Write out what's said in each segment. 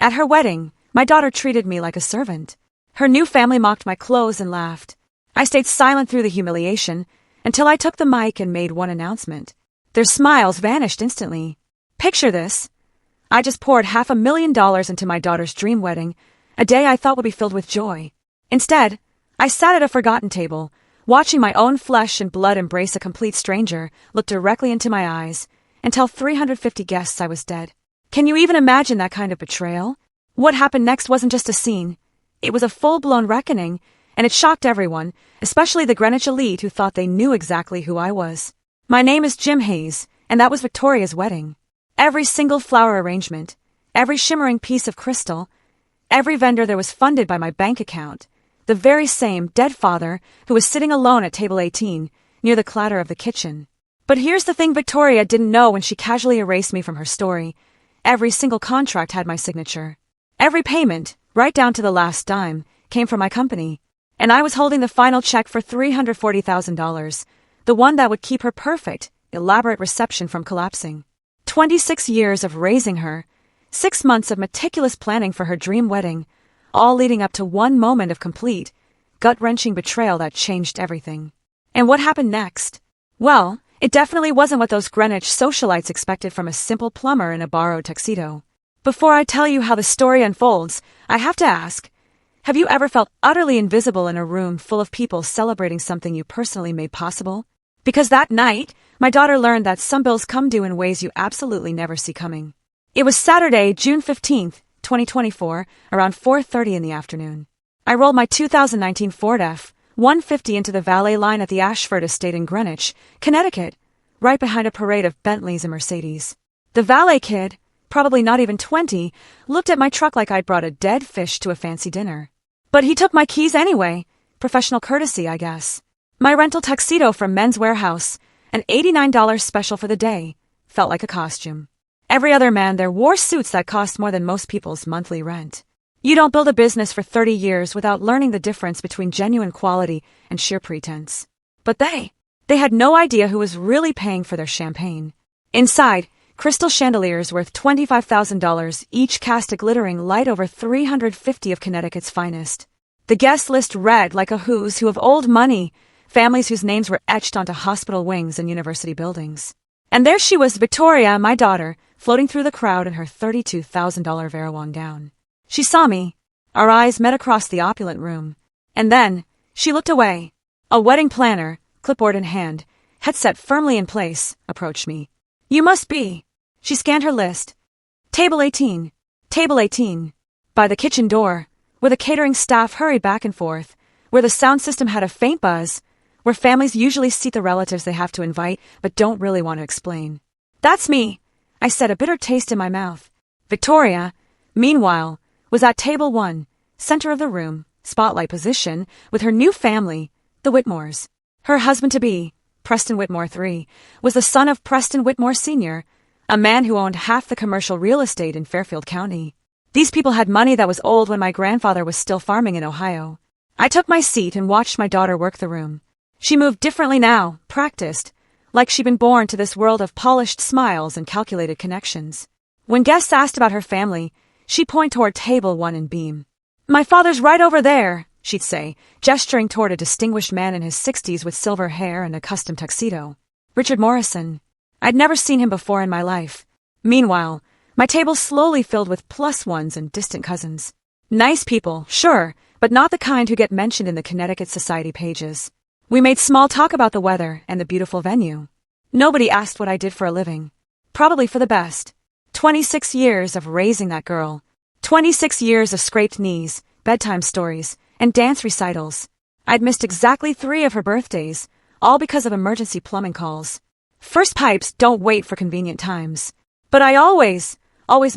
At her wedding, my daughter treated me like a servant. Her new family mocked my clothes and laughed. I stayed silent through the humiliation until I took the mic and made one announcement. Their smiles vanished instantly. Picture this. I just poured $500,000 into my daughter's dream wedding, a day I thought would be filled with joy. Instead, I sat at a forgotten table, watching my own flesh and blood embrace a complete stranger, look directly into my eyes, and tell 350 guests I was dead. Can you even imagine that kind of betrayal? What happened next wasn't just a scene. It was a full-blown reckoning, and it shocked everyone, especially the Greenwich elite who thought they knew exactly who I was. My name is Jim Hayes, and that was Victoria's wedding. Every single flower arrangement, every shimmering piece of crystal, every vendor there was funded by my bank account, the very same dead father who was sitting alone at table 18, near the clatter of the kitchen. But here's the thing Victoria didn't know when she casually erased me from her story. Every single contract had my signature. Every payment, right down to the last dime, came from my company. And I was holding the final check for $340,000, the one that would keep her perfect, elaborate reception from collapsing. 26 years of raising her, 6 months of meticulous planning for her dream wedding, all leading up to one moment of complete, gut-wrenching betrayal that changed everything. And what happened next? Well, it definitely wasn't what those Greenwich socialites expected from a simple plumber in a borrowed tuxedo. Before I tell you how the story unfolds, I have to ask, have you ever felt utterly invisible in a room full of people celebrating something you personally made possible? Because that night, my daughter learned that some bills come due in ways you absolutely never see coming. It was Saturday, June 15th, 2024, around 4:30 in the afternoon. I rolled my 2019 Ford F-150 into the valet line at the Ashford Estate in Greenwich, Connecticut, right behind a parade of Bentleys and Mercedes. The valet kid, probably not even 20, looked at my truck like I'd brought a dead fish to a fancy dinner. But he took my keys anyway. Professional courtesy, I guess. My rental tuxedo from Men's Warehouse, an $89 special for the day, felt like a costume. Every other man there wore suits that cost more than most people's monthly rent. You don't build a business for 30 years without learning the difference between genuine quality and sheer pretense. But they had no idea who was really paying for their champagne. Inside, crystal chandeliers worth $25,000 each cast a glittering light over 350 of Connecticut's finest. The guest list read like a who's who of old money, families whose names were etched onto hospital wings and university buildings. And there she was, Victoria, my daughter, floating through the crowd in her $32,000 Verawon gown. She saw me. Our eyes met across the opulent room. And then, she looked away. A wedding planner, clipboard in hand, headset firmly in place, approached me. You must be. She scanned her list. Table 18. Table 18. By the kitchen door, where the catering staff hurried back and forth, where the sound system had a faint buzz, where families usually seat the relatives they have to invite but don't really want to explain. That's me, I said, a bitter taste in my mouth. Victoria, meanwhile, was at table 1, center of the room, spotlight position, with her new family, the Whitmores. Her husband-to-be, Preston Whitmore III, was the son of Preston Whitmore Sr., a man who owned half the commercial real estate in Fairfield County. These people had money that was old when my grandfather was still farming in Ohio. I took my seat and watched my daughter work the room. She moved differently now, practiced, like she'd been born to this world of polished smiles and calculated connections. When guests asked about her family, she'd point toward table 1 and beam. My father's right over there, she'd say, gesturing toward a distinguished man in his 60s with silver hair and a custom tuxedo. Richard Morrison. I'd never seen him before in my life. Meanwhile, my table slowly filled with +1s and distant cousins. Nice people, sure, but not the kind who get mentioned in the Connecticut Society pages. We made small talk about the weather and the beautiful venue. Nobody asked what I did for a living. Probably for the best. 26 years of raising that girl. 26 years of scraped knees, bedtime stories, and dance recitals. I'd missed exactly 3 of her birthdays, all because of emergency plumbing calls. First pipes don't wait for convenient times. But I always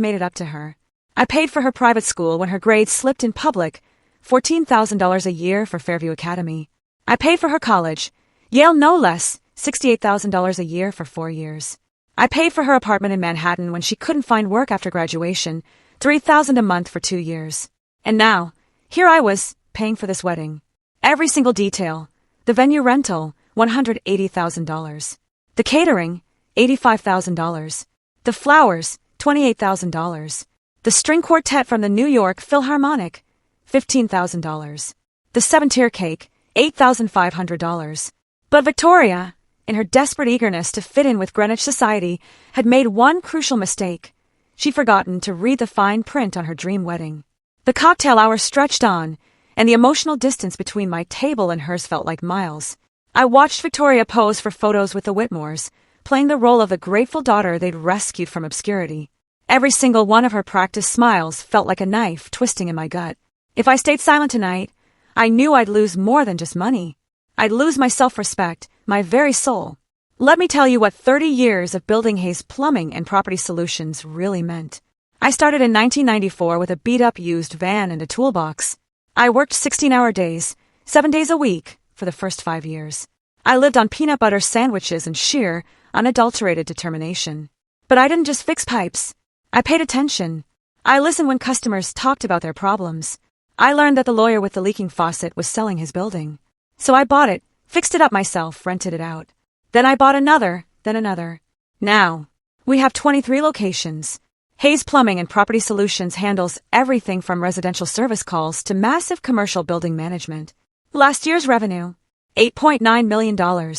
made it up to her. I paid for her private school when her grades slipped in public, $14,000 a year for Fairview Academy. I paid for her college, Yale no less, $68,000 a year for 4 years. I paid for her apartment in Manhattan when she couldn't find work after graduation, $3,000 a month for 2 years. And now, here I was, paying for this wedding. Every single detail. The venue rental, $180,000. The catering, $85,000. The flowers, $28,000. The string quartet from the New York Philharmonic, $15,000. The 7-tier cake, $8,500. But Victoria, in her desperate eagerness to fit in with Greenwich society, had made one crucial mistake. She'd forgotten to read the fine print on her dream wedding. The cocktail hour stretched on, and the emotional distance between my table and hers felt like miles. I watched Victoria pose for photos with the Whitmores, playing the role of the grateful daughter they'd rescued from obscurity. Every single one of her practiced smiles felt like a knife twisting in my gut. If I stayed silent tonight, I knew I'd lose more than just money. I'd lose my self-respect, my very soul. Let me tell you what 30 years of building Hayes Plumbing and Property Solutions really meant. I started in 1994 with a beat-up used van and a toolbox. I worked 16-hour days, 7 days a week, for the first 5 years. I lived on peanut butter sandwiches and sheer, unadulterated determination. But I didn't just fix pipes. I paid attention. I listened when customers talked about their problems. I learned that the lawyer with the leaking faucet was selling his building. So I bought it, fixed it up myself, rented it out. Then I bought another, then another. Now, we have 23 locations. Hayes Plumbing and Property Solutions handles everything from residential service calls to massive commercial building management. Last year's revenue, $8.9 million.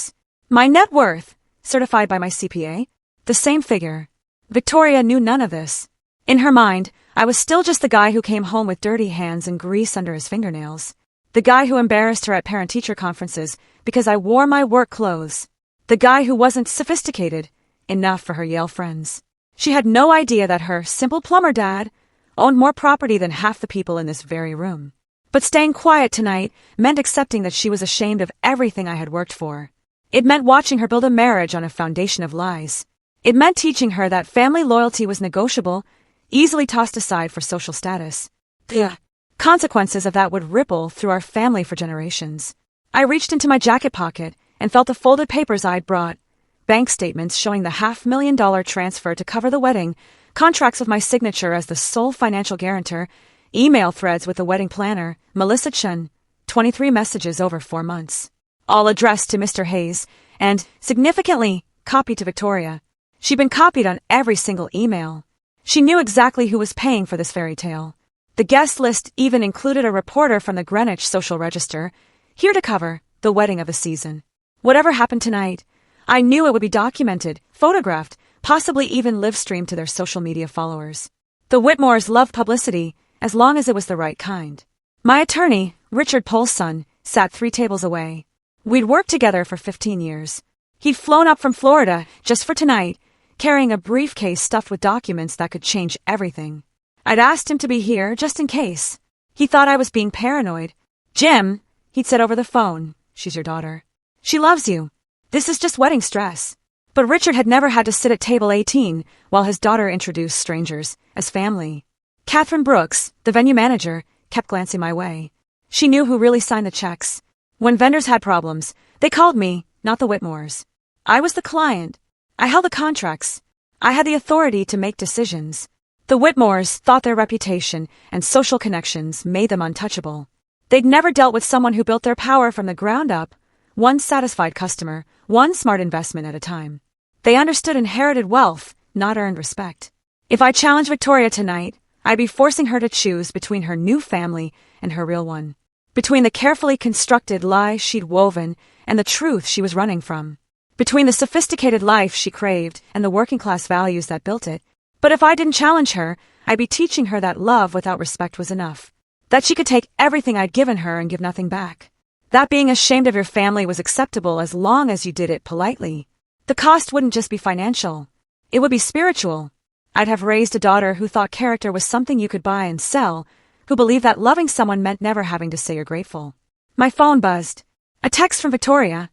My net worth, certified by my CPA, the same figure. Victoria knew none of this. In her mind, I was still just the guy who came home with dirty hands and grease under his fingernails. The guy who embarrassed her at parent-teacher conferences because I wore my work clothes. The guy who wasn't sophisticated enough for her Yale friends. She had no idea that her simple plumber dad owned more property than half the people in this very room. But staying quiet tonight meant accepting that she was ashamed of everything I had worked for. It meant watching her build a marriage on a foundation of lies. It meant teaching her that family loyalty was negotiable, easily tossed aside for social status. The consequences of that would ripple through our family for generations. I reached into my jacket pocket and felt the folded papers I'd brought. Bank statements showing the $500,000 transfer to cover the wedding, contracts with my signature as the sole financial guarantor, email threads with the wedding planner, Melissa Chen, 23 messages over 4 months. All addressed to Mr. Hayes, and, significantly, copied to Victoria. She'd been copied on every single email. She knew exactly who was paying for this fairy tale. The guest list even included a reporter from the Greenwich Social Register, here to cover the wedding of the season. Whatever happened tonight, I knew it would be documented, photographed, possibly even live-streamed to their social media followers. The Whitmores loved publicity, as long as it was the right kind. My attorney, Richard Pohl's son, sat 3 tables away. We'd worked together for 15 years. He'd flown up from Florida just for tonight, carrying a briefcase stuffed with documents that could change everything. I'd asked him to be here just in case. He thought I was being paranoid. "Jim," he'd said over the phone, "she's your daughter. She loves you. This is just wedding stress." But Richard had never had to sit at table 18 while his daughter introduced strangers as family. Catherine Brooks, the venue manager, kept glancing my way. She knew who really signed the checks. When vendors had problems, they called me, not the Whitmores. I was the client. I held the contracts. I had the authority to make decisions. The Whitmores thought their reputation and social connections made them untouchable. They'd never dealt with someone who built their power from the ground up, one satisfied customer, one smart investment at a time. They understood inherited wealth, not earned respect. If I challenged Victoria tonight, I'd be forcing her to choose between her new family and her real one. Between the carefully constructed lie she'd woven and the truth she was running from. Between the sophisticated life she craved and the working-class values that built it. But if I didn't challenge her, I'd be teaching her that love without respect was enough. That she could take everything I'd given her and give nothing back. That being ashamed of your family was acceptable as long as you did it politely. The cost wouldn't just be financial. It would be spiritual. I'd have raised a daughter who thought character was something you could buy and sell, who believed that loving someone meant never having to say you're grateful. My phone buzzed. A text from Victoria.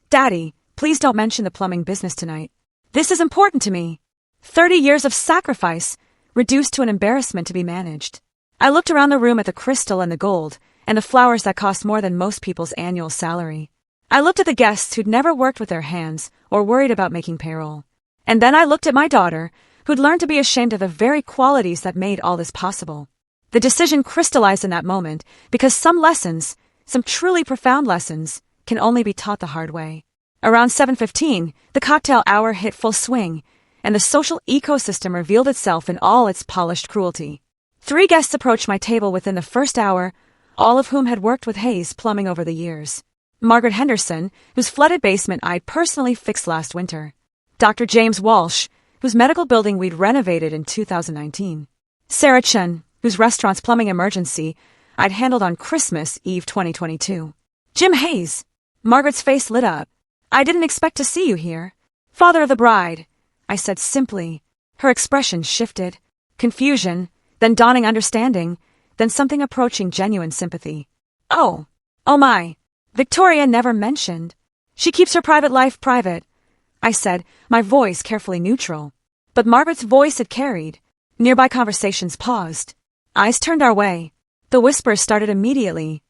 "Daddy, please don't mention the plumbing business tonight. This is important to me. 30 years of sacrifice, reduced to an embarrassment to be managed." I looked around the room at the crystal and the gold, and the flowers that cost more than most people's annual salary. I looked at the guests who'd never worked with their hands or worried about making payroll. And then I looked at my daughter, who'd learned to be ashamed of the very qualities that made all this possible. The decision crystallized in that moment, because some lessons, some truly profound lessons, can only be taught the hard way. Around 7:15, the cocktail hour hit full swing, and the social ecosystem revealed itself in all its polished cruelty. 3 guests approached my table within the first hour, all of whom had worked with Hayes Plumbing over the years. Margaret Henderson, whose flooded basement I'd personally fixed last winter. Dr. James Walsh, whose medical building we'd renovated in 2019. Sarah Chen, whose restaurant's plumbing emergency I'd handled on Christmas Eve 2022. Jim Hayes. Margaret's face lit up. I didn't expect to see you here. Father of the bride, I said simply. Her expression shifted. Confusion, then dawning understanding, then something approaching genuine sympathy. Oh my. Victoria never mentioned. She keeps her private life private, I said, my voice carefully neutral. But Margaret's voice had carried. Nearby conversations paused. Eyes turned our way. The whispers started immediately.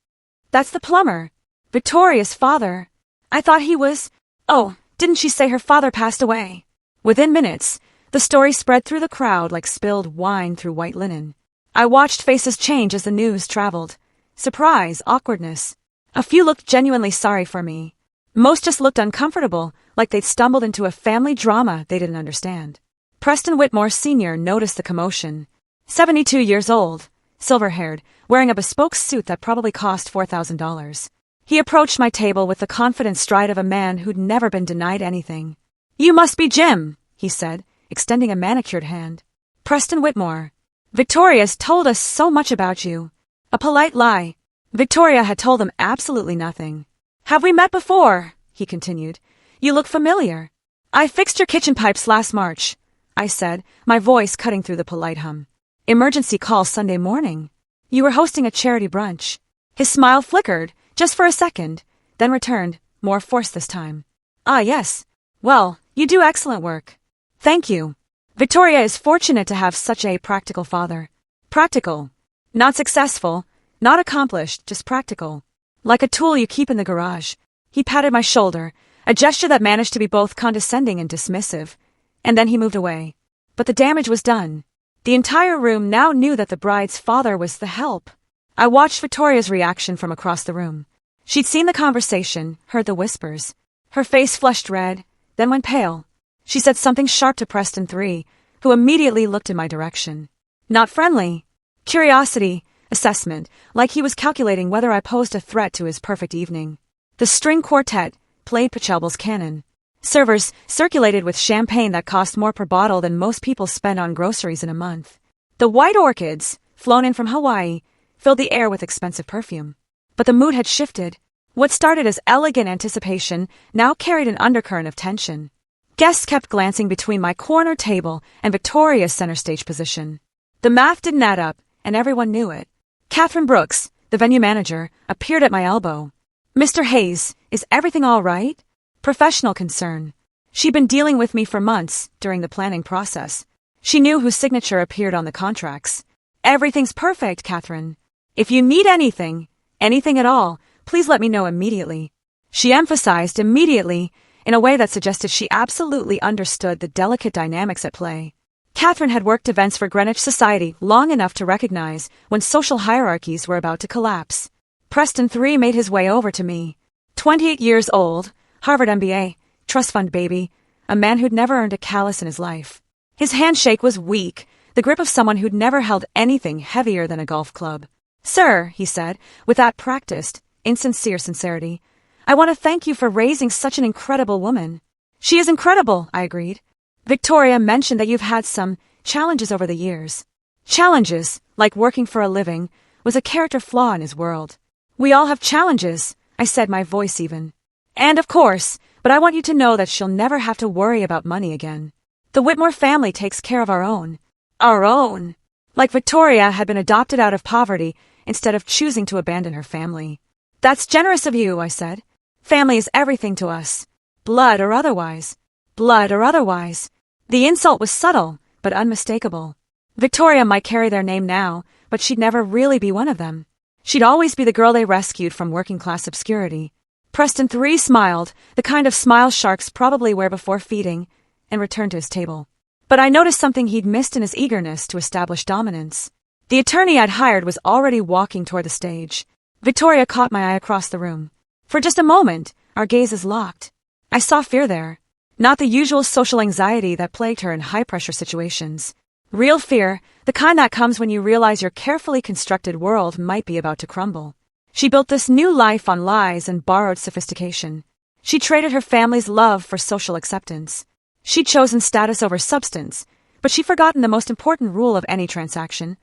That's the plumber. Victoria's father. I thought he was... Oh, didn't she say her father passed away? Within minutes, the story spread through the crowd like spilled wine through white linen. I watched faces change as the news traveled. Surprise, awkwardness. A few looked genuinely sorry for me. Most just looked uncomfortable, like they'd stumbled into a family drama they didn't understand. Preston Whitmore Sr. noticed the commotion. 72 years old, silver-haired, wearing a bespoke suit that probably cost $4,000. He approached my table with the confident stride of a man who'd never been denied anything. You must be Jim, he said, extending a manicured hand. Preston Whitmore. Victoria's told us so much about you. A polite lie. Victoria had told him absolutely nothing. Have we met before? He continued. You look familiar. I fixed your kitchen pipes last March, I said, my voice cutting through the polite hum. Emergency call Sunday morning. You were hosting a charity brunch. His smile flickered, just for a second, then returned, more forced this time. Ah, yes. Well, you do excellent work. Thank you. Victoria is fortunate to have such a practical father. Practical. Not successful, not accomplished, just practical. Like a tool you keep in the garage. He patted my shoulder, a gesture that managed to be both condescending and dismissive. And then he moved away. But the damage was done. The entire room now knew that the bride's father was the help. I watched Victoria's reaction from across the room. She'd seen the conversation, heard the whispers. Her face flushed red, then went pale. She said something sharp to Preston 3, who immediately looked in my direction. Not friendly. Curiosity, assessment, like he was calculating whether I posed a threat to his perfect evening. The string quartet played Pachelbel's canon. Servers circulated with champagne that cost more per bottle than most people spend on groceries in a month. The white orchids, flown in from Hawaii, filled the air with expensive perfume. But the mood had shifted. What started as elegant anticipation now carried an undercurrent of tension. Guests kept glancing between my corner table and Victoria's center stage position. The math didn't add up, and everyone knew it. Catherine Brooks, the venue manager, appeared at my elbow. Mr. Hayes, is everything all right? Professional concern. She'd been dealing with me for months during the planning process. She knew whose signature appeared on the contracts. Everything's perfect, Catherine. If you need anything at all, please let me know immediately. She emphasized immediately in a way that suggested she absolutely understood the delicate dynamics at play. Catherine had worked events for Greenwich Society long enough to recognize when social hierarchies were about to collapse. Preston 3 made his way over to me. 28 years old, Harvard MBA, trust fund baby, a man who'd never earned a callus in his life. His handshake was weak, the grip of someone who'd never held anything heavier than a golf club. Sir, he said, with that practiced, insincere sincerity, I want to thank you for raising such an incredible woman. She is incredible, I agreed. Victoria mentioned that you've had some challenges over the years. Challenges, like working for a living, was a character flaw in his world. We all have challenges, I said, my voice even. And of course, but I want you to know that she'll never have to worry about money again. The Whitmore family takes care of our own. Our own. Like Victoria had been adopted out of poverty instead of choosing to abandon her family. That's generous of you, I said. Family is everything to us. Blood or otherwise. Blood or otherwise. The insult was subtle, but unmistakable. Victoria might carry their name now, but she'd never really be one of them. She'd always be the girl they rescued from working-class obscurity. Preston 3 smiled, the kind of smile sharks probably wear before feeding, and returned to his table. But I noticed something he'd missed in his eagerness to establish dominance. The attorney I'd hired was already walking toward the stage. Victoria caught my eye across the room. For just a moment, our gazes locked. I saw fear there. Not the usual social anxiety that plagued her in high-pressure situations. Real fear, the kind that comes when you realize your carefully constructed world might be about to crumble. She built this new life on lies and borrowed sophistication. She traded her family's love for social acceptance. She'd chosen status over substance, but she'd forgotten the most important rule of any transaction.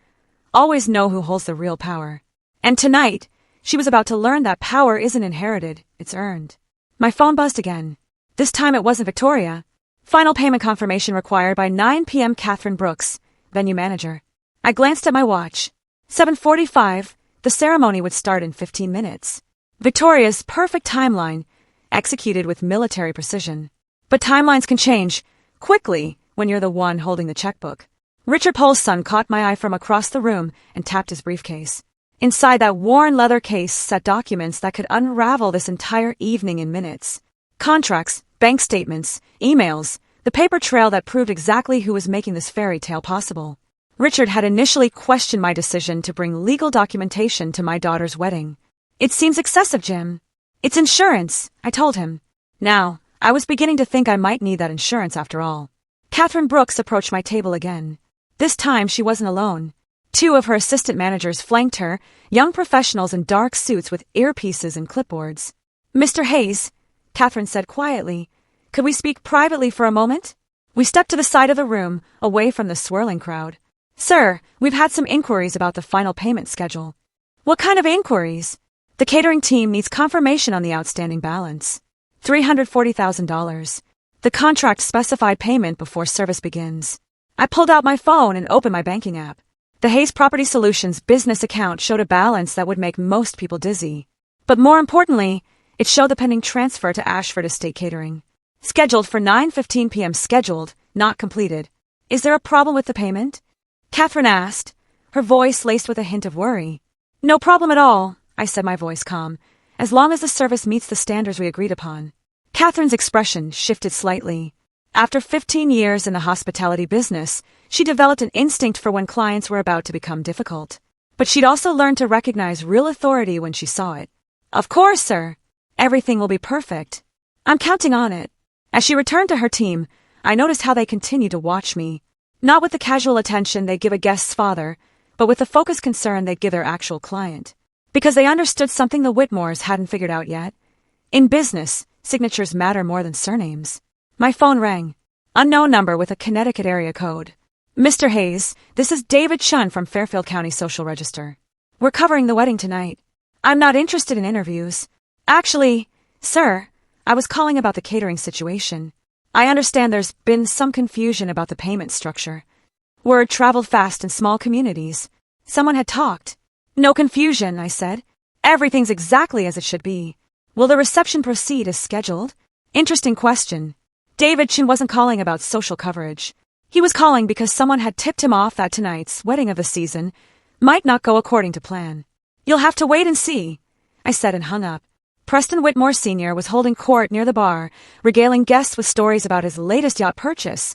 Always know who holds the real power. And tonight, she was about to learn that power isn't inherited, it's earned. My phone buzzed again. This time it wasn't Victoria. Final payment confirmation required by 9 p.m. Catherine Brooks, venue manager. I glanced at my watch. 7:45, the ceremony would start in 15 minutes. Victoria's perfect timeline, executed with military precision. But timelines can change quickly when you're the one holding the checkbook. Richard Pohl's son caught my eye from across the room and tapped his briefcase. Inside that worn leather case sat documents that could unravel this entire evening in minutes. Contracts, bank statements, emails, the paper trail that proved exactly who was making this fairy tale possible. Richard had initially questioned my decision to bring legal documentation to my daughter's wedding. It seems excessive, Jim. It's insurance, I told him. Now, I was beginning to think I might need that insurance after all. Catherine Brooks approached my table again. This time she wasn't alone. 2 of her assistant managers flanked her, young professionals in dark suits with earpieces and clipboards. Mr. Hayes, Catherine said quietly, could we speak privately for a moment? We stepped to the side of the room, away from the swirling crowd. Sir, we've had some inquiries about the final payment schedule. What kind of inquiries? The catering team needs confirmation on the outstanding balance. $340,000. The contract specified payment before service begins. I pulled out my phone and opened my banking app. The Hayes Property Solutions business account showed a balance that would make most people dizzy. But more importantly, it showed the pending transfer to Ashford Estate Catering. Scheduled for 9:15 p.m. Scheduled, not completed. Is there a problem with the payment? Catherine asked, her voice laced with a hint of worry. No problem at all, I said, my voice calm, as long as the service meets the standards we agreed upon. Catherine's expression shifted slightly. After 15 years in the hospitality business, she developed an instinct for when clients were about to become difficult. But she'd also learned to recognize real authority when she saw it. Of course, sir. Everything will be perfect. I'm counting on it. As she returned to her team, I noticed how they continued to watch me. Not with the casual attention they'd give a guest's father, but with the focused concern they'd give their actual client. Because they understood something the Whitmores hadn't figured out yet. In business, signatures matter more than surnames. My phone rang. Unknown number with a Connecticut area code. Mr. Hayes, this is David Chun from Fairfield County Social Register. We're covering the wedding tonight. I'm not interested in interviews. Actually, sir, I was calling about the catering situation. I understand there's been some confusion about the payment structure. Word traveled fast in small communities. Someone had talked. No confusion, I said. Everything's exactly as it should be. Will the reception proceed as scheduled? Interesting question. David Chin wasn't calling about social coverage. He was calling because someone had tipped him off that tonight's wedding of the season might not go according to plan. You'll have to wait and see, I said and hung up. Preston Whitmore Sr. was holding court near the bar, regaling guests with stories about his latest yacht purchase.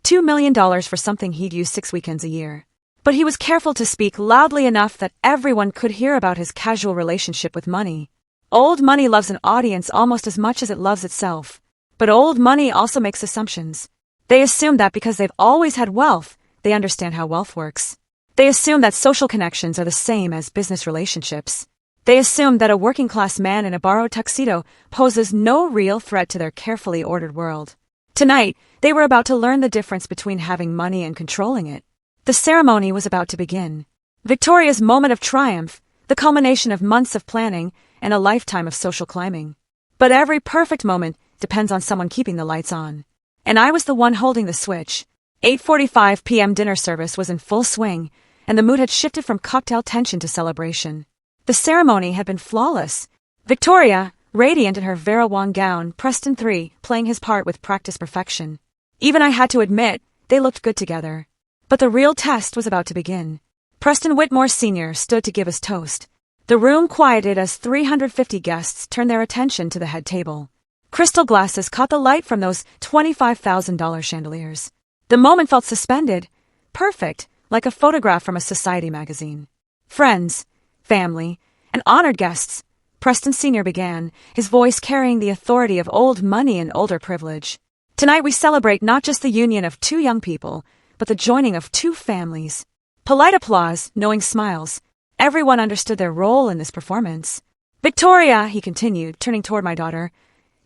$2 million for something he'd use 6 weekends a year. But he was careful to speak loudly enough that everyone could hear about his casual relationship with money. Old money loves an audience almost as much as it loves itself. But old money also makes assumptions. They assume that because they've always had wealth, they understand how wealth works. They assume that social connections are the same as business relationships. They assume that a working-class man in a borrowed tuxedo poses no real threat to their carefully ordered world. Tonight, they were about to learn the difference between having money and controlling it. The ceremony was about to begin. Victoria's moment of triumph, the culmination of months of planning and a lifetime of social climbing. But every perfect moment depends on someone keeping the lights on. And I was the one holding the switch. 8:45 p.m. dinner service was in full swing, and the mood had shifted from cocktail tension to celebration. The ceremony had been flawless. Victoria, radiant in her Vera Wang gown, Preston III, playing his part with practiced perfection. Even I had to admit, they looked good together. But the real test was about to begin. Preston Whitmore Sr. stood to give his toast. The room quieted as 350 guests turned their attention to the head table. Crystal glasses caught the light from those $25,000 chandeliers. The moment felt suspended, perfect, like a photograph from a society magazine. Friends, family, and honored guests, Preston Sr. began, his voice carrying the authority of old money and older privilege. Tonight we celebrate not just the union of two young people, but the joining of two families. Polite applause, knowing smiles. Everyone understood their role in this performance. Victoria, he continued, turning toward my daughter,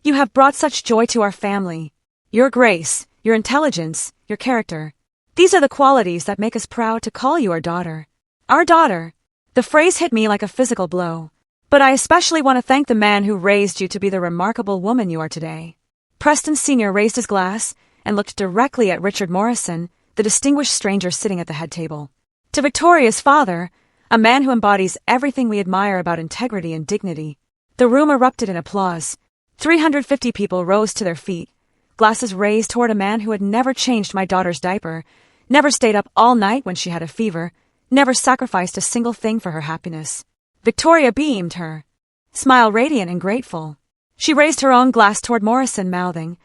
you have brought such joy to our family. Your grace, your intelligence, your character. These are the qualities that make us proud to call you our daughter. Our daughter. The phrase hit me like a physical blow. But I especially want to thank the man who raised you to be the remarkable woman you are today. Preston Sr. raised his glass and looked directly at Richard Morrison, the distinguished stranger sitting at the head table. To Victoria's father, a man who embodies everything we admire about integrity and dignity. The room erupted in applause. 350 people rose to their feet, glasses raised toward a man who had never changed my daughter's diaper, never stayed up all night when she had a fever, never sacrificed a single thing for her happiness. Victoria beamed her smile radiant and grateful. She raised her own glass toward Morrison, mouthing,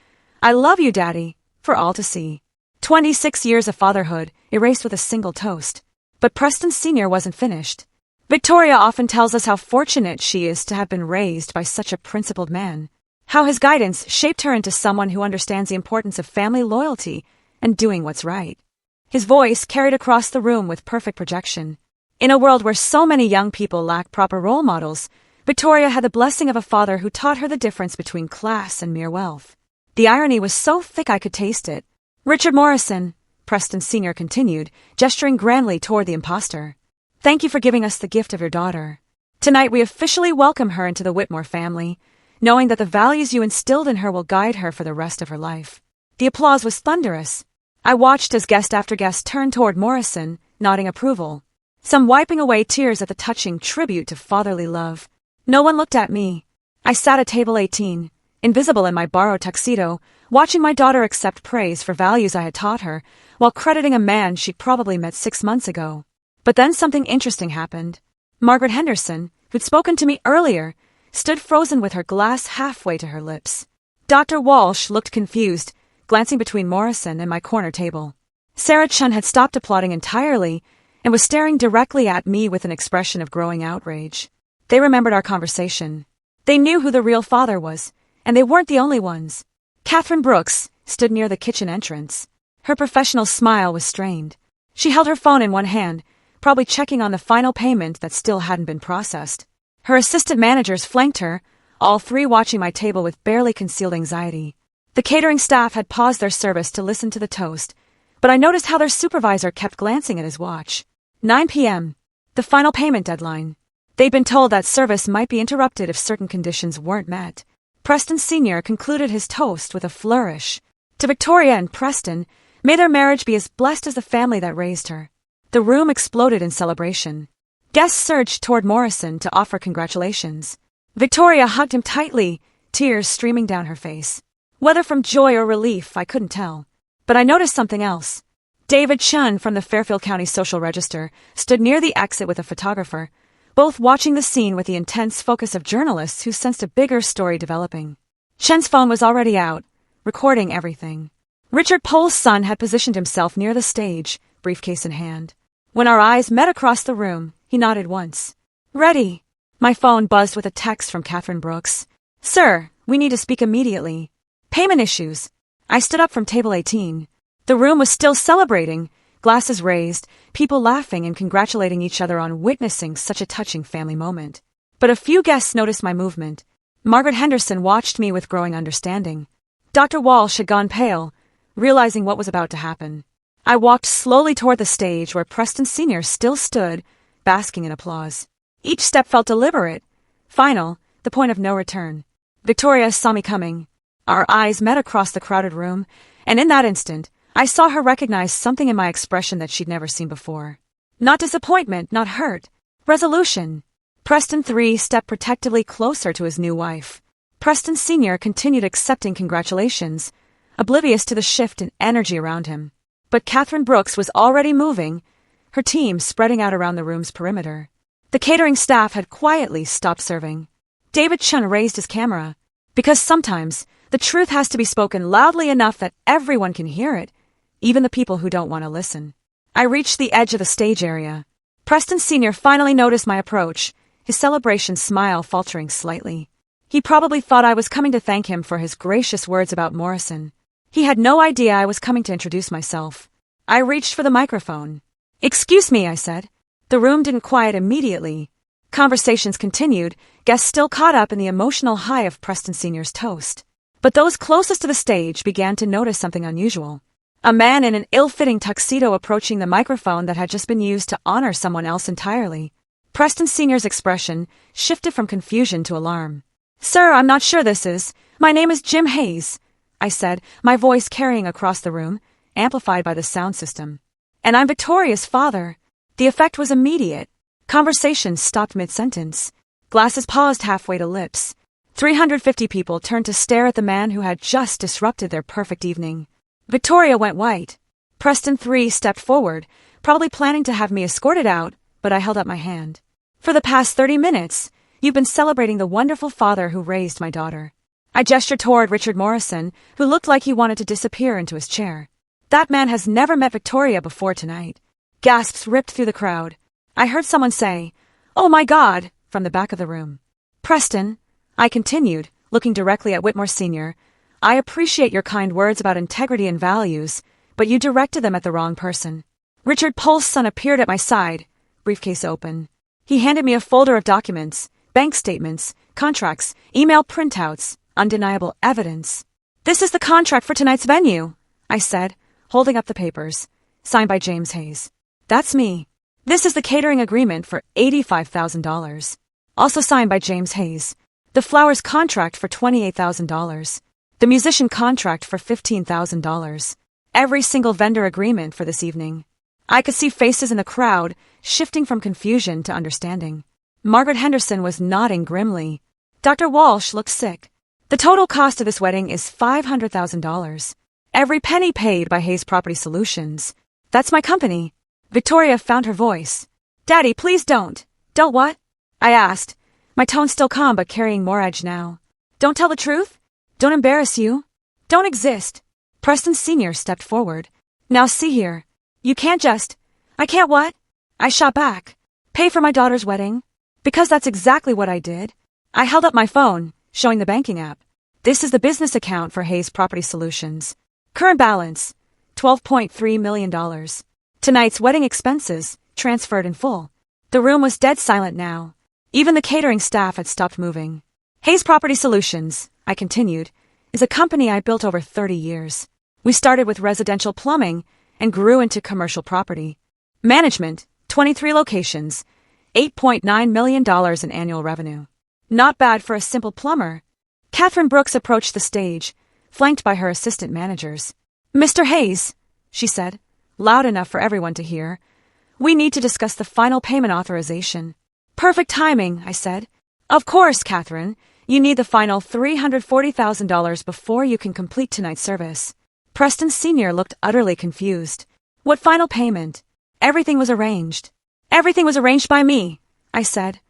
I love you, Daddy, for all to see. 26 years of fatherhood, erased with a single toast. But Preston Sr. wasn't finished. Victoria often tells us how fortunate she is to have been raised by such a principled man, how his guidance shaped her into someone who understands the importance of family loyalty and doing what's right. His voice carried across the room with perfect projection. In a world where so many young people lack proper role models, Victoria had the blessing of a father who taught her the difference between class and mere wealth. The irony was so thick I could taste it. Richard Morrison, Preston Sr. continued, gesturing grandly toward the impostor. Thank you for giving us the gift of your daughter. Tonight we officially welcome her into the Whitmore family, knowing that the values you instilled in her will guide her for the rest of her life. The applause was thunderous. I watched as guest after guest turned toward Morrison, nodding approval, some wiping away tears at the touching tribute to fatherly love. No one looked at me. I sat at table 18, invisible in my borrowed tuxedo, watching my daughter accept praise for values I had taught her, while crediting a man she'd probably met 6 months ago. But then something interesting happened. Margaret Henderson, who'd spoken to me earlier, stood frozen with her glass halfway to her lips. Dr. Walsh looked confused, glancing between Morrison and my corner table. Sarah Chun had stopped applauding entirely and was staring directly at me with an expression of growing outrage. They remembered our conversation. They knew who the real father was, and they weren't the only ones. Catherine Brooks stood near the kitchen entrance. Her professional smile was strained. She held her phone in one hand, probably checking on the final payment that still hadn't been processed. Her assistant managers flanked her, all three watching my table with barely concealed anxiety. The catering staff had paused their service to listen to the toast, but I noticed how their supervisor kept glancing at his watch. 9 p.m. The final payment deadline. They'd been told that service might be interrupted if certain conditions weren't met. Preston Sr. concluded his toast with a flourish. To Victoria and Preston, may their marriage be as blessed as the family that raised her. The room exploded in celebration. Guests surged toward Morrison to offer congratulations. Victoria hugged him tightly, tears streaming down her face. Whether from joy or relief, I couldn't tell. But I noticed something else. David Chun from the Fairfield County Social Register stood near the exit with a photographer, both watching the scene with the intense focus of journalists who sensed a bigger story developing. Chun's phone was already out, recording everything. Richard Pohl's son had positioned himself near the stage, briefcase in hand. When our eyes met across the room, he nodded once. Ready. My phone buzzed with a text from Catherine Brooks. Sir, we need to speak immediately. Payment issues. I stood up from table 18. The room was still celebrating, glasses raised, people laughing and congratulating each other on witnessing such a touching family moment. But a few guests noticed my movement. Margaret Henderson watched me with growing understanding. Dr. Walsh had gone pale, realizing what was about to happen. I walked slowly toward the stage where Preston Sr. still stood, basking in applause. Each step felt deliberate, final, the point of no return. Victoria saw me coming. Our eyes met across the crowded room, and in that instant, I saw her recognize something in my expression that she'd never seen before. Not disappointment, not hurt. Resolution. Preston III stepped protectively closer to his new wife. Preston Sr. continued accepting congratulations, oblivious to the shift in energy around him. But Catherine Brooks was already moving, her team spreading out around the room's perimeter. The catering staff had quietly stopped serving. David Chun raised his camera. Because sometimes, the truth has to be spoken loudly enough that everyone can hear it, even the people who don't want to listen. I reached the edge of the stage area. Preston Sr. finally noticed my approach, his celebration smile faltering slightly. He probably thought I was coming to thank him for his gracious words about Morrison. He had no idea I was coming to introduce myself. I reached for the microphone. "Excuse me," I said. The room didn't quiet immediately. Conversations continued, guests still caught up in the emotional high of Preston Sr.'s toast. But those closest to the stage began to notice something unusual. A man in an ill-fitting tuxedo approaching the microphone that had just been used to honor someone else entirely. Preston Sr.'s expression shifted from confusion to alarm. "Sir, I'm not sure this is. My name is Jim Hayes," I said, my voice carrying across the room, amplified by the sound system. "And I'm Victoria's father." The effect was immediate. Conversation stopped mid-sentence. Glasses paused halfway to lips. 350 people turned to stare at the man who had just disrupted their perfect evening. Victoria went white. Preston 3 stepped forward, probably planning to have me escorted out, but I held up my hand. "For the past 30 minutes, you've been celebrating the wonderful father who raised my daughter." I gestured toward Richard Morrison, who looked like he wanted to disappear into his chair. "That man has never met Victoria before tonight." Gasps ripped through the crowd. I heard someone say, "Oh my God," from the back of the room. "Preston," I continued, looking directly at Whitmore Sr., "I appreciate your kind words about integrity and values, but you directed them at the wrong person." Richard Pohl's son appeared at my side, briefcase open. He handed me a folder of documents, bank statements, contracts, email printouts, undeniable evidence. "This is the contract for tonight's venue," I said, holding up the papers, signed by James Hayes. "That's me." "This is the catering agreement for $85,000, also signed by James Hayes. The flowers contract for $28,000. The musician contract for $15,000. Every single vendor agreement for this evening." I could see faces in the crowd shifting from confusion to understanding. Margaret Henderson was nodding grimly. Dr. Walsh looked sick. "The total cost of this wedding is $500,000. Every penny paid by Hayes Property Solutions. That's my company." Victoria found her voice. "Daddy, please don't." "Don't what?" I asked, my tone still calm but carrying more edge now. "Don't tell the truth? Don't embarrass you? Don't exist?" Preston Sr. stepped forward. "Now see here. You can't just—" "I can't what?" I shot back. "Pay for my daughter's wedding?" Because that's exactly what I did. I held up my phone, showing the banking app. "This is the business account for Hayes Property Solutions. Current balance, $12.3 million. Tonight's wedding expenses, transferred in full." The room was dead silent now. Even the catering staff had stopped moving. "Hayes Property Solutions," I continued, "is a company I built over 30 years. We started with residential plumbing and grew into commercial property. Management, 23 locations, $8.9 million in annual revenue. Not bad for a simple plumber." Catherine Brooks approached the stage, flanked by her assistant managers. "Mr. Hayes," she said, loud enough for everyone to hear, "we need to discuss the final payment authorization." "Perfect timing," I said. "Of course, Catherine. You need the final $340,000 before you can complete tonight's service." Preston Sr. looked utterly confused. "What final payment?" "Everything was arranged." "Everything was arranged by me," I said,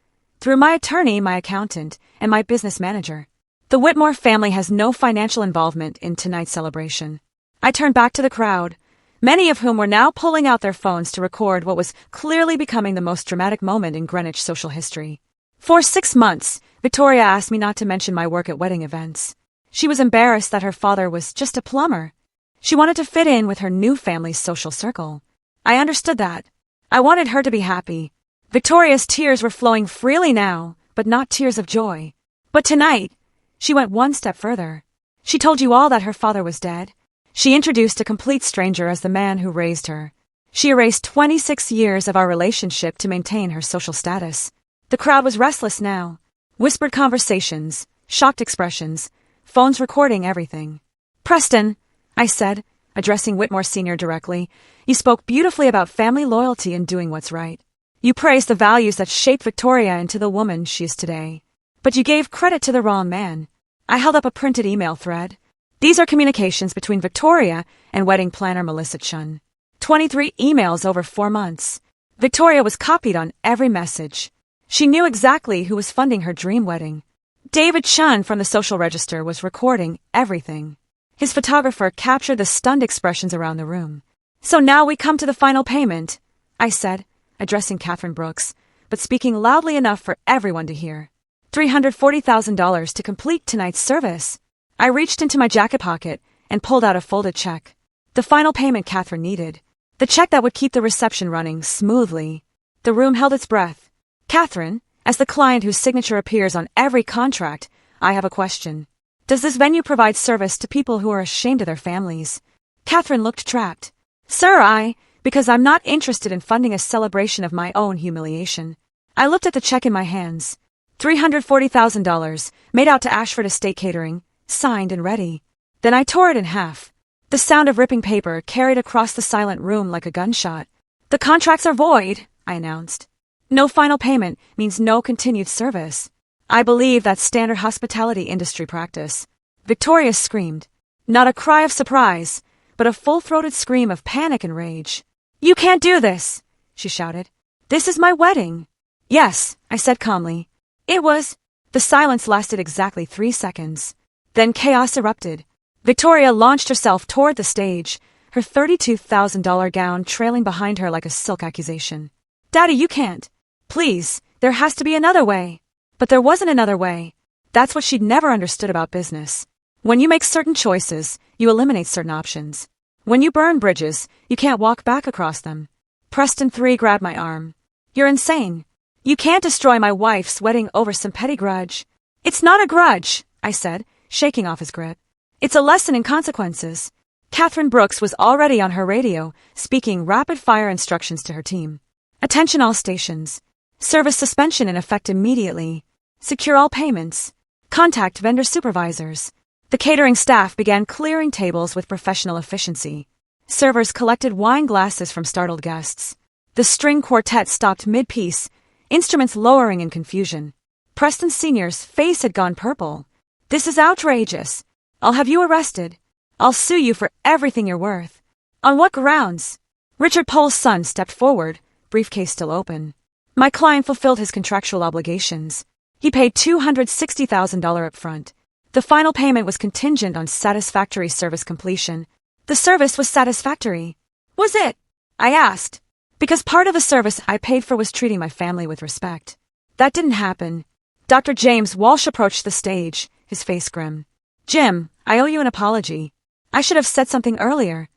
"through my attorney, my accountant, and my business manager. The Whitmore family has no financial involvement in tonight's celebration." I turned back to the crowd, many of whom were now pulling out their phones to record what was clearly becoming the most dramatic moment in Greenwich social history. For 6 months, Victoria asked me not to mention my work at wedding events. She was embarrassed that her father was just a plumber. She wanted to fit in with her new family's social circle. I understood that. I wanted her to be happy. Victoria's tears were flowing freely now, but not tears of joy. But tonight, she went one step further. She told you all that her father was dead. She introduced a complete stranger as the man who raised her. She erased 26 years of our relationship to maintain her social status. The crowd was restless now. Whispered conversations, shocked expressions, phones recording everything. "Preston," I said, addressing Whitmore Sr. directly, "you spoke beautifully about family loyalty and doing what's right. You praised the values that shaped Victoria into the woman she is today. But you gave credit to the wrong man." I held up a printed email thread. "These are communications between Victoria and wedding planner Melissa Chun. 23 emails over 4 months. Victoria was copied on every message. She knew exactly who was funding her dream wedding. David Chun from the Social Register was recording everything. His photographer captured the stunned expressions around the room. "So now we come to the final payment," I said, addressing Catherine Brooks, but speaking loudly enough for everyone to hear. $340,000 to complete tonight's service." I reached into my jacket pocket and pulled out a folded check. The final payment Catherine needed. The check that would keep the reception running smoothly. The room held its breath. Catherine, as the client whose signature appears on every contract, I have a question. Does this venue provide service to people who are ashamed of their families? Catherine looked trapped. Sir, because I'm not interested in funding a celebration of my own humiliation. I looked at the check in my hands. $340,000, made out to Ashford Estate Catering, signed and ready. Then I tore it in half. The sound of ripping paper carried across the silent room like a gunshot. The contracts are void, I announced. No final payment means no continued service. I believe that's standard hospitality industry practice. Victoria screamed. Not a cry of surprise, but a full-throated scream of panic and rage. You can't do this, she shouted. This is my wedding. Yes, I said calmly. It was. The silence lasted exactly 3 seconds. Then chaos erupted. Victoria launched herself toward the stage, her $32,000 gown trailing behind her like a silk accusation. Daddy, you can't. Please, there has to be another way. But there wasn't another way. That's what she'd never understood about business. When you make certain choices, you eliminate certain options. When you burn bridges, you can't walk back across them. Preston 3 grabbed my arm. You're insane. You can't destroy my wife's wedding over some petty grudge. It's not a grudge, I said, shaking off his grip. It's a lesson in consequences. Catherine Brooks was already on her radio, speaking rapid-fire instructions to her team. Attention all stations. Service suspension in effect immediately. Secure all payments. Contact vendor supervisors. The catering staff began clearing tables with professional efficiency. Servers collected wine glasses from startled guests. The string quartet stopped mid-piece, instruments lowering in confusion. Preston Sr.'s face had gone purple. This is outrageous. I'll have you arrested. I'll sue you for everything you're worth. On what grounds? Richard Pohl's son stepped forward, briefcase still open. My client fulfilled his contractual obligations. He paid $260,000 up front. The final payment was contingent on satisfactory service completion. The service was satisfactory. Was it? I asked. Because part of the service I paid for was treating my family with respect. That didn't happen. Dr. James Walsh approached the stage, his face grim. Jim, I owe you an apology. I should have said something earlier.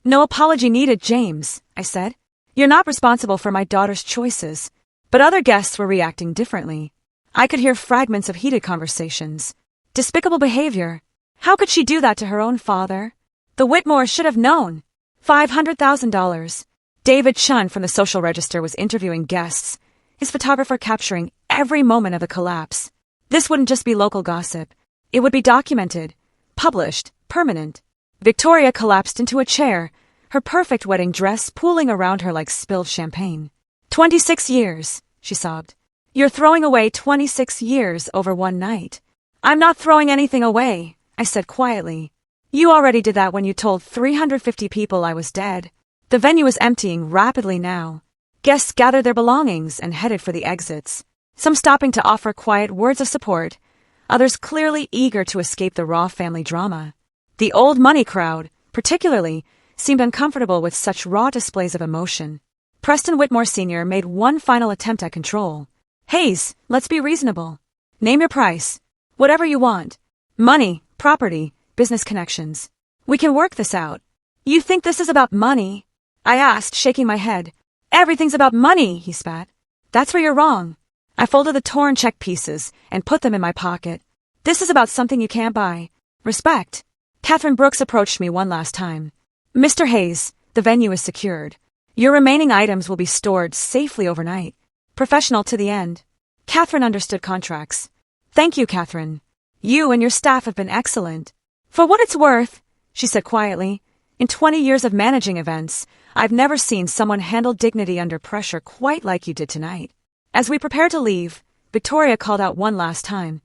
No apology needed, James, I said. You're not responsible for my daughter's choices. But other guests were reacting differently. I could hear fragments of heated conversations. Despicable behavior. How could she do that to her own father? The Whitmores should have known. $500,000. David Chun from the Social Register was interviewing guests, his photographer capturing every moment of the collapse. This wouldn't just be local gossip. It would be documented, published, permanent. Victoria collapsed into a chair, her perfect wedding dress pooling around her like spilled champagne. 26 years, she sobbed. You're throwing away 26 years over one night. I'm not throwing anything away, I said quietly. You already did that when you told 350 people I was dead. The venue was emptying rapidly now. Guests gathered their belongings and headed for the exits, some stopping to offer quiet words of support, others clearly eager to escape the raw family drama. The old money crowd, particularly, seemed uncomfortable with such raw displays of emotion. Preston Whitmore Sr. made one final attempt at control. Hayes, let's be reasonable. Name your price. Whatever you want. Money, property, business connections. We can work this out. You think this is about money? I asked, shaking my head. Everything's about money, he spat. That's where you're wrong. I folded the torn check pieces and put them in my pocket. This is about something you can't buy. Respect. Catherine Brooks approached me one last time. Mr. Hayes, the venue is secured. Your remaining items will be stored safely overnight. Professional to the end. Catherine understood contracts. Thank you, Catherine. You and your staff have been excellent. For what it's worth, she said quietly, in 20 years of managing events, I've never seen someone handle dignity under pressure quite like you did tonight. As we prepared to leave, Victoria called out one last time.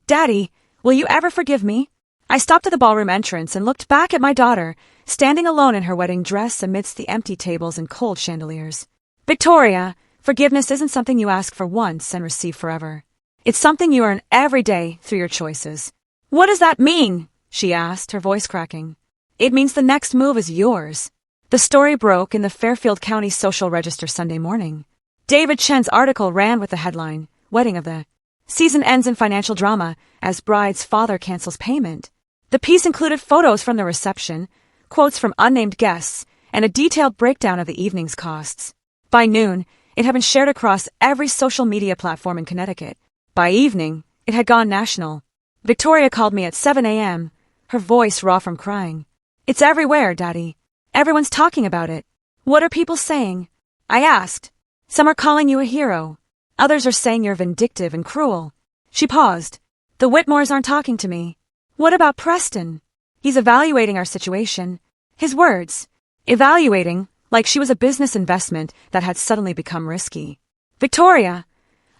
Daddy, will you ever forgive me? I stopped at the ballroom entrance and looked back at my daughter, standing alone in her wedding dress amidst the empty tables and cold chandeliers. Victoria, forgiveness isn't something you ask for once and receive forever. It's something you earn every day through your choices. What does that mean? She asked, her voice cracking. It means the next move is yours. The story broke in the Fairfield County Social Register Sunday morning. David Chen's article ran with the headline, Wedding of the Season Ends in Financial Drama as Bride's Father Cancels Payment. The piece included photos from the reception, quotes from unnamed guests, and a detailed breakdown of the evening's costs. By noon, it had been shared across every social media platform in Connecticut. By evening, it had gone national. Victoria called me at 7 a.m., her voice raw from crying. "It's everywhere, Daddy. Everyone's talking about it. What are people saying?" I asked. "Some are calling you a hero. Others are saying you're vindictive and cruel." She paused. "The Whitmores aren't talking to me." "What about Preston?" "He's evaluating our situation." His words. Evaluating, like she was a business investment that had suddenly become risky. "Victoria,"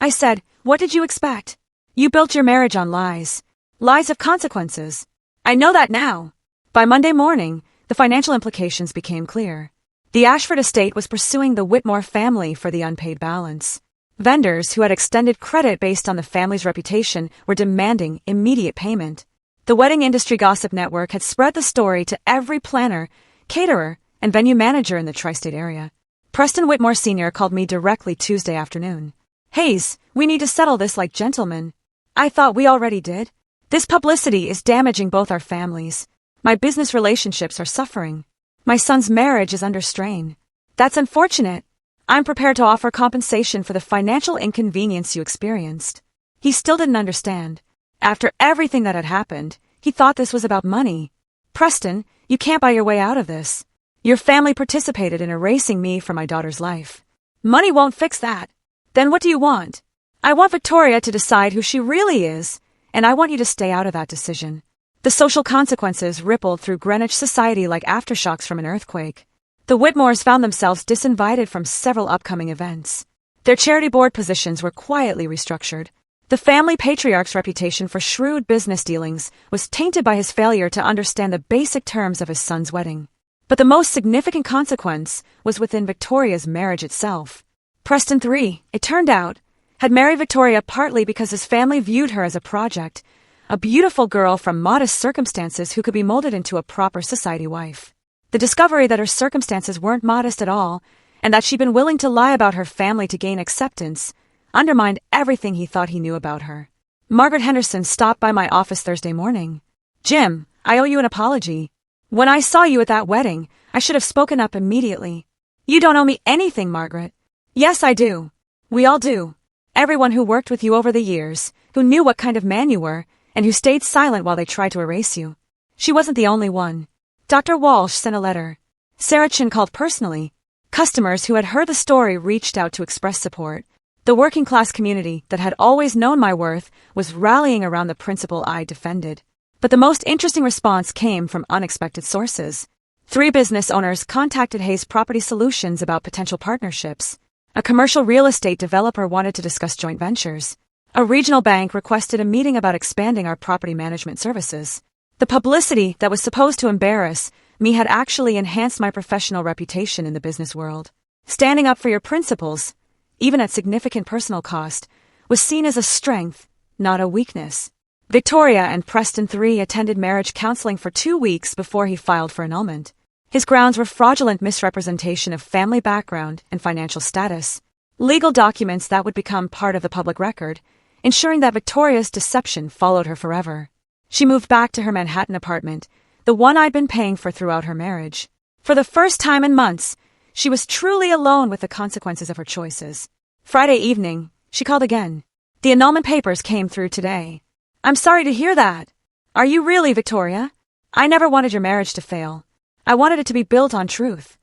I said, "what did you expect? You built your marriage on lies. Lies have consequences." "I know that now." By Monday morning, the financial implications became clear. The Ashford estate was pursuing the Whitmore family for the unpaid balance. Vendors who had extended credit based on the family's reputation were demanding immediate payment. The wedding industry gossip network had spread the story to every planner, caterer, and venue manager in the tri-state area. Preston Whitmore Sr. called me directly Tuesday afternoon. "Hayes, we need to settle this like gentlemen." "I thought we already did." "This publicity is damaging both our families. My business relationships are suffering. My son's marriage is under strain." "That's unfortunate. I'm prepared to offer compensation for the financial inconvenience you experienced." He still didn't understand. After everything that had happened, he thought this was about money. "Preston, you can't buy your way out of this. Your family participated in erasing me from my daughter's life. Money won't fix that." "Then what do you want?" "I want Victoria to decide who she really is, and I want you to stay out of that decision." The social consequences rippled through Greenwich society like aftershocks from an earthquake. The Whitmores found themselves disinvited from several upcoming events. Their charity board positions were quietly restructured. The family patriarch's reputation for shrewd business dealings was tainted by his failure to understand the basic terms of his son's wedding. But the most significant consequence was within Victoria's marriage itself. Preston III, it turned out, had married Victoria partly because his family viewed her as a project, a beautiful girl from modest circumstances who could be molded into a proper society wife. The discovery that her circumstances weren't modest at all, and that she'd been willing to lie about her family to gain acceptance, undermined everything he thought he knew about her. Margaret Henderson stopped by my office Thursday morning. "Jim, I owe you an apology. When I saw you at that wedding, I should have spoken up immediately." "You don't owe me anything, Margaret." "Yes, I do. We all do. Everyone who worked with you over the years, who knew what kind of man you were, and who stayed silent while they tried to erase you." She wasn't the only one. Dr. Walsh sent a letter. Sarah Chin called personally. Customers who had heard the story reached out to express support. The working-class community that had always known my worth was rallying around the principle I defended. But the most interesting response came from unexpected sources. 3 business owners contacted Hayes Property Solutions about potential partnerships. A commercial real estate developer wanted to discuss joint ventures. A regional bank requested a meeting about expanding our property management services. The publicity that was supposed to embarrass me had actually enhanced my professional reputation in the business world. Standing up for your principles, even at significant personal cost, was seen as a strength, not a weakness. Victoria and Preston III attended marriage counseling for 2 weeks before he filed for annulment. His grounds were fraudulent misrepresentation of family background and financial status, legal documents that would become part of the public record, ensuring that Victoria's deception followed her forever. She moved back to her Manhattan apartment, the one I'd been paying for throughout her marriage. For the first time in months, she was truly alone with the consequences of her choices. Friday evening, she called again. "The annulment papers came through today." "I'm sorry to hear that." "Are you really, Victoria? I never wanted your marriage to fail. I wanted it to be built on truth."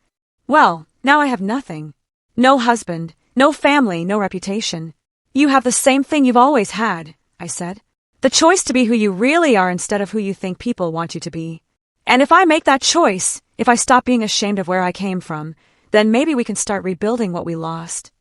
"Well, now I have nothing. No husband, no family, no reputation." "You have the same thing you've always had," I said. "The choice to be who you really are instead of who you think people want you to be. And if I make that choice, if I stop being ashamed of where I came from, then maybe we can start rebuilding what we lost."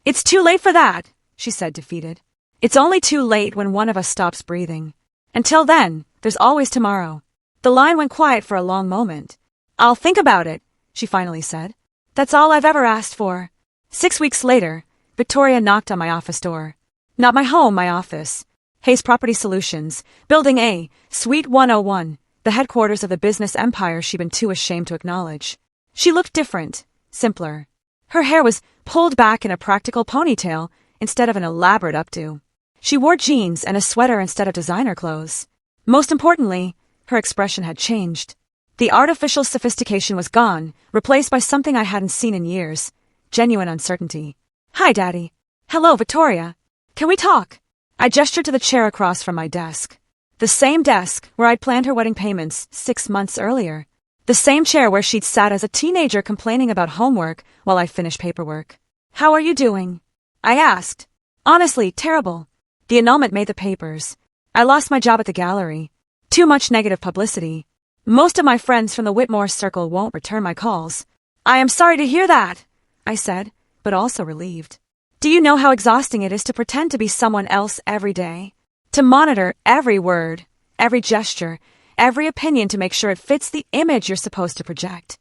"It's too late for that," she said, defeated. "It's only too late when one of us stops breathing. Until then, there's always tomorrow." The line went quiet for a long moment. "I'll think about it," she finally said. "That's all I've ever asked for." 6 weeks later, Victoria knocked on my office door. Not my home, my office. Hayes Property Solutions, Building A, Suite 101, the headquarters of the business empire she'd been too ashamed to acknowledge. She looked different, simpler. Her hair was pulled back in a practical ponytail instead of an elaborate updo. She wore jeans and a sweater instead of designer clothes. Most importantly, Her expression had changed. The artificial sophistication was gone, replaced by something I hadn't seen in years. Genuine uncertainty. Hi, Daddy. Hello, Victoria. Can we talk? I gestured to the chair across from my desk. The same desk where I'd planned her wedding payments 6 months earlier. The same chair where she'd sat as a teenager complaining about homework while I finished paperwork. How are you doing? I asked. Honestly, terrible. The annulment made the papers. I lost my job at the gallery. Too much negative publicity. Most of my friends from the Whitmore circle won't return my calls. I am sorry to hear that, I said, but also relieved. Do you know how exhausting it is to pretend to be someone else every day? To monitor every word, every gesture, every opinion to make sure it fits the image you're supposed to project.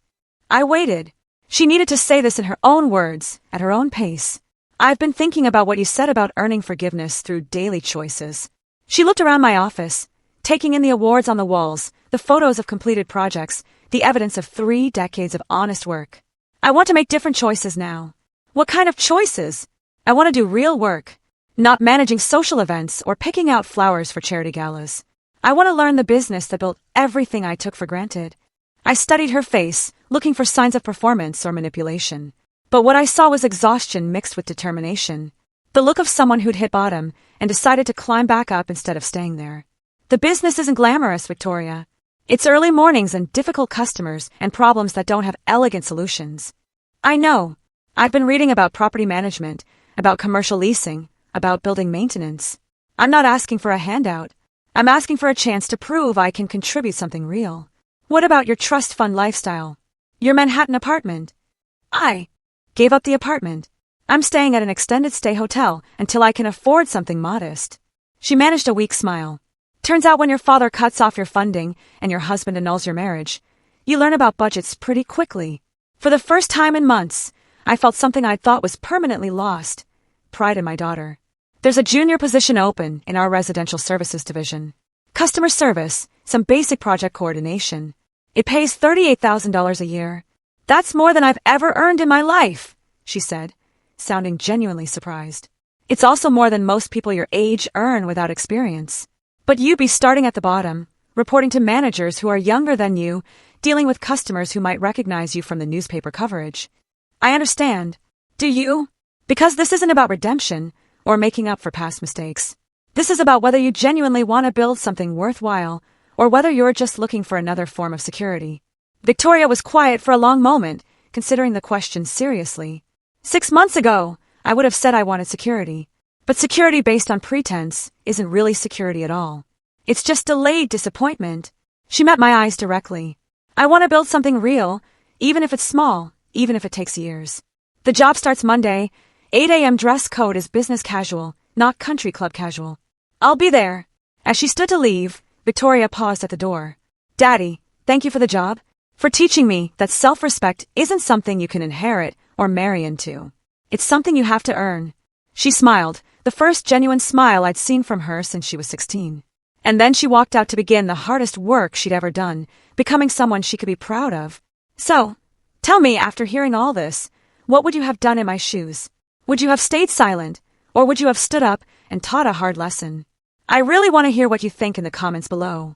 I waited. She needed to say this in her own words, at her own pace. I've been thinking about what you said about earning forgiveness through daily choices. She looked around my office, taking in the awards on the walls, the photos of completed projects, the evidence of 3 decades of honest work. I want to make different choices now. What kind of choices? I want to do real work, not managing social events or picking out flowers for charity galas. I want to learn the business that built everything I took for granted. I studied her face, looking for signs of performance or manipulation. But what I saw was exhaustion mixed with determination. The look of someone who'd hit bottom and decided to climb back up instead of staying there. The business isn't glamorous, Victoria. It's early mornings and difficult customers and problems that don't have elegant solutions. I know. I've been reading about property management, about commercial leasing, about building maintenance. I'm not asking for a handout. I'm asking for a chance to prove I can contribute something real. What about your trust fund lifestyle? Your Manhattan apartment? I gave up the apartment. I'm staying at an extended stay hotel until I can afford something modest. She managed a weak smile. Turns out when your father cuts off your funding and your husband annuls your marriage, you learn about budgets pretty quickly. For the first time in months, I felt something I thought was permanently lost. Pride in my daughter. There's a junior position open in our residential services division. Customer service, some basic project coordination. It pays $38,000 a year. That's more than I've ever earned in my life, she said, sounding genuinely surprised. It's also more than most people your age earn without experience. But you'd be starting at the bottom, reporting to managers who are younger than you, dealing with customers who might recognize you from the newspaper coverage. I understand. Do you? Because this isn't about redemption or making up for past mistakes. This is about whether you genuinely want to build something worthwhile or whether you're just looking for another form of security. Victoria was quiet for a long moment, considering the question seriously. 6 months ago, I would have said I wanted security. But security based on pretense isn't really security at all. It's just delayed disappointment. She met my eyes directly. I want to build something real, even if it's small, even if it takes years. The job starts Monday. 8 a.m. dress code is business casual, not country club casual. I'll be there. As she stood to leave, Victoria paused at the door. Daddy, thank you for the job, for teaching me that self-respect isn't something you can inherit or marry into. It's something you have to earn. She smiled, the first genuine smile I'd seen from her since she was 16. And then she walked out to begin the hardest work she'd ever done, becoming someone she could be proud of. So, tell me, after hearing all this, what would you have done in my shoes? Would you have stayed silent, or would you have stood up and taught a hard lesson? I really want to hear what you think in the comments below.